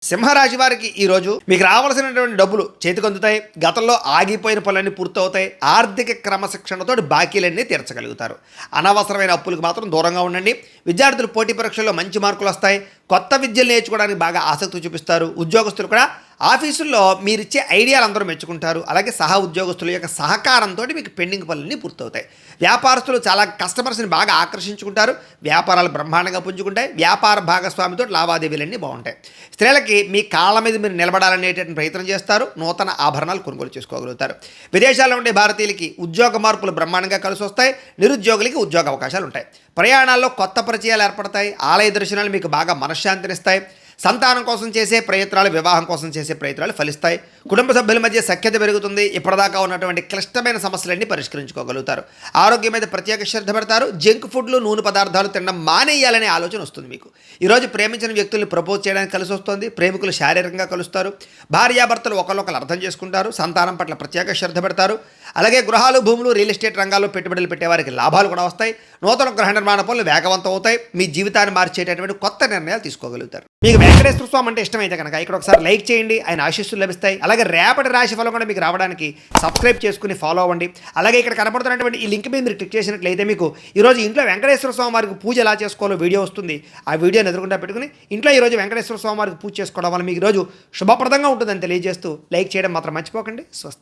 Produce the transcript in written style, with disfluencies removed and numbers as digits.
సింహరాశి వారికి ఈరోజు మీకు రావాల్సినటువంటి డబ్బులు చేతికి అందుతాయి. గతంలో ఆగిపోయిన పనులన్నీ పూర్తవుతాయి. ఆర్థిక క్రమశిక్షణతో బాకీలన్నీ తీర్చగలుగుతారు. అనవసరమైన అప్పులకు మాత్రం దూరంగా ఉండండి. విద్యార్థులు పోటీ పరీక్షల్లో మంచి మార్కులు వస్తాయి. కొత్త విద్యలు నేర్చుకోవడానికి బాగా ఆసక్తి చూపిస్తారు. ఉద్యోగస్తులు కూడా ఆఫీసుల్లో మీరిచ్చే ఐడియాలు అందరూ మెచ్చుకుంటారు. అలాగే సహా ఉద్యోగస్తుల యొక్క సహకారంతో మీకు పెండింగ్ పనులన్నీ పూర్తవుతాయి. వ్యాపారస్తులు చాలా కస్టమర్స్ని బాగా ఆకర్షించుకుంటారు. వ్యాపారాలు బ్రహ్మాండంగా పుంజుకుంటాయి. వ్యాపార భాగస్వామితో లావాదేవీలన్నీ బాగుంటాయి. స్త్రీలకి మీ కాళ్ళ మీద మీరు నిలబడాలనేటువంటి ప్రయత్నం చేస్తారు. నూతన ఆభరణాలు కొనుగోలు చేసుకోగలుగుతారు. విదేశాల్లో ఉండే భారతీయులకి ఉద్యోగ మార్పులు బ్రహ్మాండంగా కలిసి వస్తాయి. నిరుద్యోగులకి ఉద్యోగ అవకాశాలు ఉంటాయి. ప్రయాణాల్లో కొత్త పరిచయాలు ఏర్పడతాయి. ఆలయ దర్శనాలు మీకు బాగా మనశ్శాంతినిస్తాయి. సంతానం కోసం చేసే ప్రయత్నాలు, వివాహం కోసం చేసే ప్రయత్నాలు ఫలిస్తాయి. కుటుంబ సభ్యుల మధ్య సఖ్యత పెరుగుతుంది. ఇప్పటిదాకా ఉన్నటువంటి క్లిష్టమైన సమస్యలన్నీ పరిష్కరించుకోగలుగుతారు. ఆరోగ్యం మీద ప్రత్యేక శ్రద్ధ పెడతారు. జంక్ ఫుడ్లు, నూనె పదార్థాలు తినడం మానేయాలనే ఆలోచన వస్తుంది మీకు. ఈరోజు ప్రేమించిన వ్యక్తుల్ని ప్రపోజ్ చేయడానికి కలిసి వస్తుంది. ప్రేమికులు శారీరకంగా కలుస్తారు. భార్యాభర్తలు ఒకరినొకరు అర్థం చేసుకుంటారు. సంతానం పట్ల ప్రత్యేక శ్రద్ధ పెడతారు. అలాగే గృహాలు, భూములు, రియల్ ఎస్టేట్ రంగాల్లో పెట్టుబడులు పెట్టేవారికి లాభాలు కూడా వస్తాయి. నూతన గృహ నిర్మాణ పనులు వేగవంతం అవుతాయి. మీ జీవితాన్ని మార్చేటటువంటి కొత్త నిర్ణయాలు తీసుకోగలుగుతారు. మీకు వెంకటేశ్వర స్వామి అంటే ఇష్టమైతే కనుక ఇక్కడ ఒకసారి లైక్ చేయండి. ఆయన ఆశీస్సులు లభిస్తాయి. అలాగే రేపటి రాశి ఫలం కూడా మీకు రావడానికి సబ్స్క్రైబ్ చేసుకుని ఫాలో అవ్వండి. అలాగే ఇక్కడ కనబడుతున్నటువంటి ఈ లింక్ మీద మీరు క్లిక్ చేసినట్లయితే మీకు ఈరోజు ఇంట్లో వెంకటేశ్వర స్వామి వారికి పూజ ఎలా చేసుకోవాలో వీడియో వస్తుంది. ఆ వీడియోని ఎదురుకుండా పెట్టుకుని ఇంట్లో ఈరోజు వెంకటేశ్వర స్వామి వారికి పూజ చేసుకోవడం వల్ల మీకు ఈరోజు శుభప్రదంగా ఉంటుందని తెలియజేస్తూ లైక్ చేయడం మాత్రం మర్చిపోకండి. స్వస్తి.